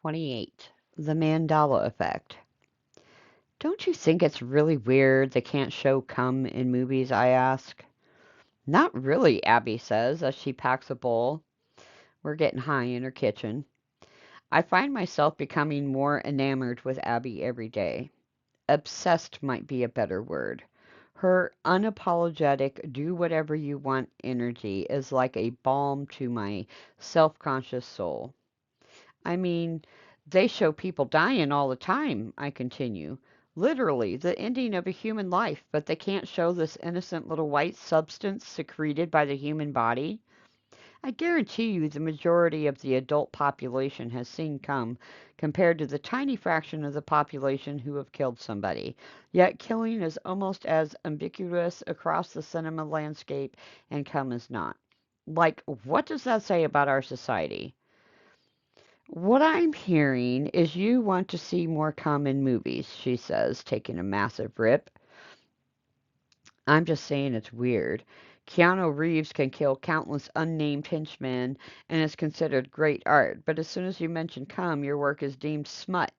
28. The Mandela Effect. Don't you think it's really weird they can't show cum in movies? I ask. Not really, Abby says as she packs a bowl. We're getting high in her kitchen. I find myself becoming more enamored with Abby every day. Obsessed might be a better word. Her unapologetic, do whatever you want energy is like a balm to my self conscious soul. I mean, they show people dying all the time, I continue. Literally, the ending of a human life, but they can't show this innocent little white substance secreted by the human body. I guarantee you the majority of the adult population has seen cum compared to the tiny fraction of the population who have killed somebody. Yet killing is almost as ambiguous across the cinema landscape, and cum is not. Like, what does that say about our society? What I'm hearing is you want to see more common movies, she says, taking a massive rip. I'm just saying it's weird. Keanu Reeves can kill countless unnamed henchmen and is considered great art, but as soon as you mention cum, your work is deemed smut.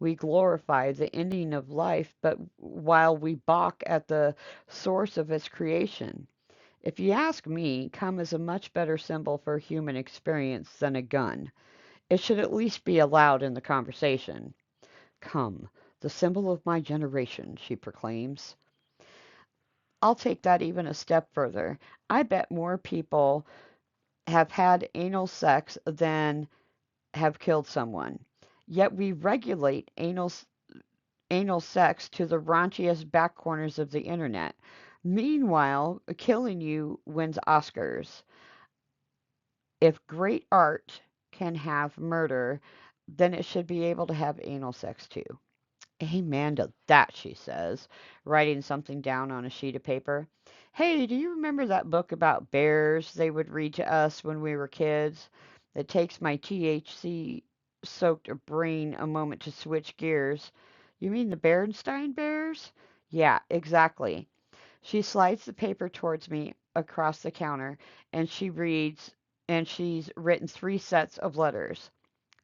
We glorify the ending of life, but while we balk at the source of its creation. If you ask me, cum is a much better symbol for human experience than a gun. It should at least be allowed in the conversation. Come, the symbol of my generation, she proclaims. I'll take that even a step further. I bet more people have had anal sex than have killed someone. Yet we regulate anal sex to the raunchiest back corners of the internet. Meanwhile, killing you wins Oscars. If great art can have murder, then it should be able to have anal sex too. Amen to that, she says, writing something down on a sheet of paper. Hey, do you remember that book about bears they would read to us when we were kids? It takes my THC soaked brain a moment to switch gears. You mean the Berenstain Bears? Yeah, exactly. She slides the paper towards me across the counter, and she's written three sets of letters.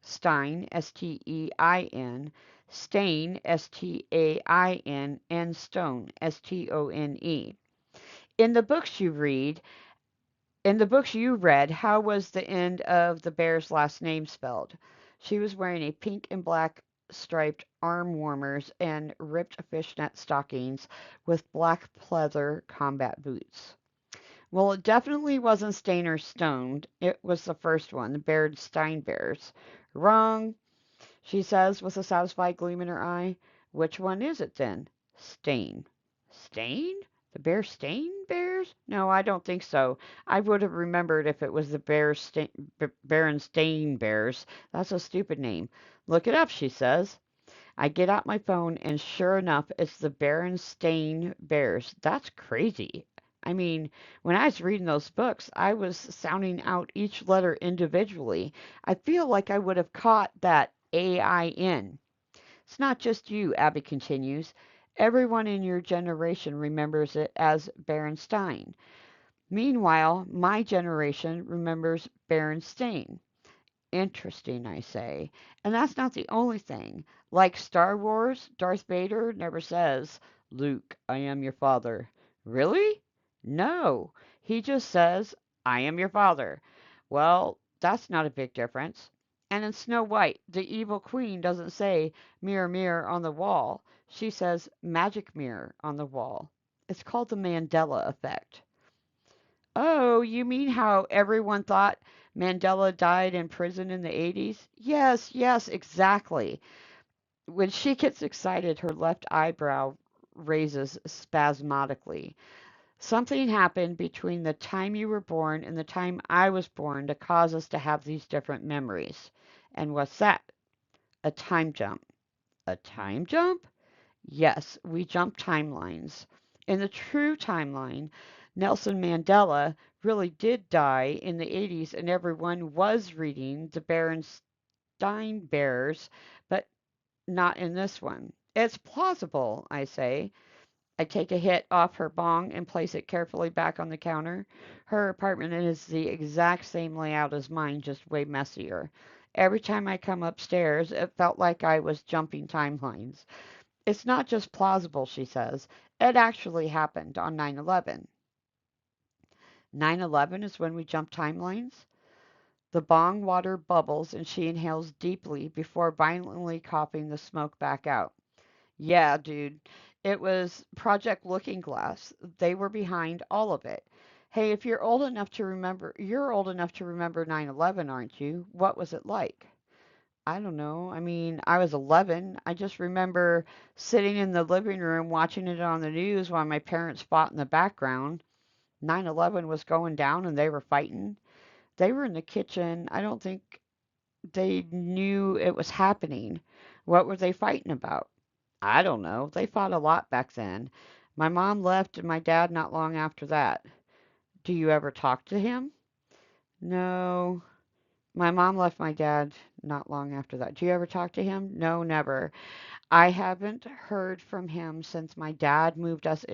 Stein, Stein, Stain, Stain, and Stone, Stone. In the books you read, in the books you read, how was the end of the bear's last name spelled? She was wearing a pink and black striped arm warmers and ripped fishnet stockings with black pleather combat boots. Well, it definitely wasn't Stain or Stone. It was the first one, the Berenstain Bears. Wrong, she says with a satisfied gleam in her eye. Which one is it then? Stain. Stain? The Bear Stain Bears? No, I don't think so. I would have remembered if it was the Berenstain Bears. That's a stupid name. Look it up, she says. I get out my phone, and sure enough, it's the Berenstain Bears. That's crazy. I mean, when I was reading those books, I was sounding out each letter individually. I feel like I would have caught that AIN. It's not just you, Abby continues. Everyone in your generation remembers it as Berenstain. Meanwhile, my generation remembers Berenstain. Interesting, I say. And that's not the only thing. Like Star Wars, Darth Vader never says, Luke, I am your father. Really? No. He just says, I am your father. Well, that's not a big difference. And in Snow White, the evil queen doesn't say, mirror, mirror on the wall. She says, magic mirror on the wall. It's called the Mandela effect. Oh, you mean how everyone thought Mandela died in prison in the 80s? Yes, yes, exactly. When she gets excited, her left eyebrow raises spasmodically. Something happened between the time you were born and the time I was born to cause us to have these different memories. And what's that? A time jump. A time jump? Yes, we jump timelines. In the true timeline, Nelson Mandela really did die in the 80s, and everyone was reading the Berenstain Bears, but not in this one. It's plausible, I say, I take a hit off her bong and place it carefully back on the counter. Her apartment is the exact same layout as mine, just way messier. Every time I come upstairs, it felt like I was jumping timelines. It's not just plausible, she says. It actually happened on 9/11. 9/11 is when we jump timelines? The bong water bubbles and she inhales deeply before violently coughing the smoke back out. Yeah, dude. It was Project Looking Glass. They were behind all of it. Hey, if you're old enough to remember 9/11, aren't you? What was it like? I don't know. I mean, I was 11. I just remember sitting in the living room watching it on the news while my parents fought in the background. 9/11 was going down and they were fighting. They were in the kitchen. I don't think they knew it was happening. What were they fighting about? I don't know. They fought a lot back then. My mom left and my dad not long after that. Do you ever talk to him? No. My mom left my dad not long after that. Do you ever talk to him? No, never. I haven't heard from him since my dad moved us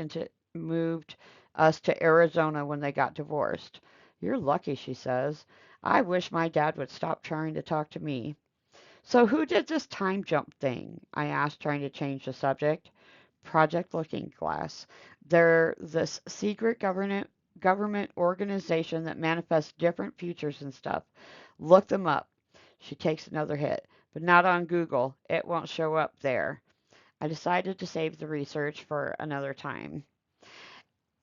to Arizona when they got divorced. You're lucky, she says. I wish my dad would stop trying to talk to me. So who did this time jump thing? I asked, trying to change the subject. Project Looking Glass. They're this secret government organization that manifests different futures and stuff. Look them up. She takes another hit, but not on Google. It won't show up there. I decided to save the research for another time.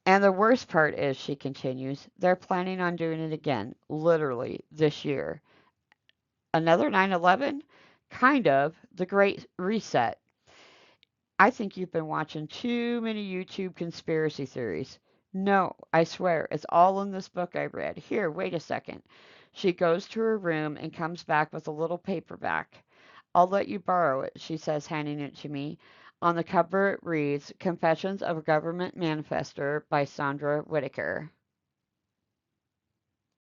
And the worst part is, she continues, they're planning on doing it again, literally, this year. Another 9/11? Kind of. The Great Reset. I think you've been watching too many YouTube conspiracy theories. No, I swear, it's all in this book I read. Here, wait a second. She goes to her room and comes back with a little paperback. I'll let you borrow it, she says, handing it to me. On the cover it reads, Confessions of a Government Manifester by Sandra Whitaker.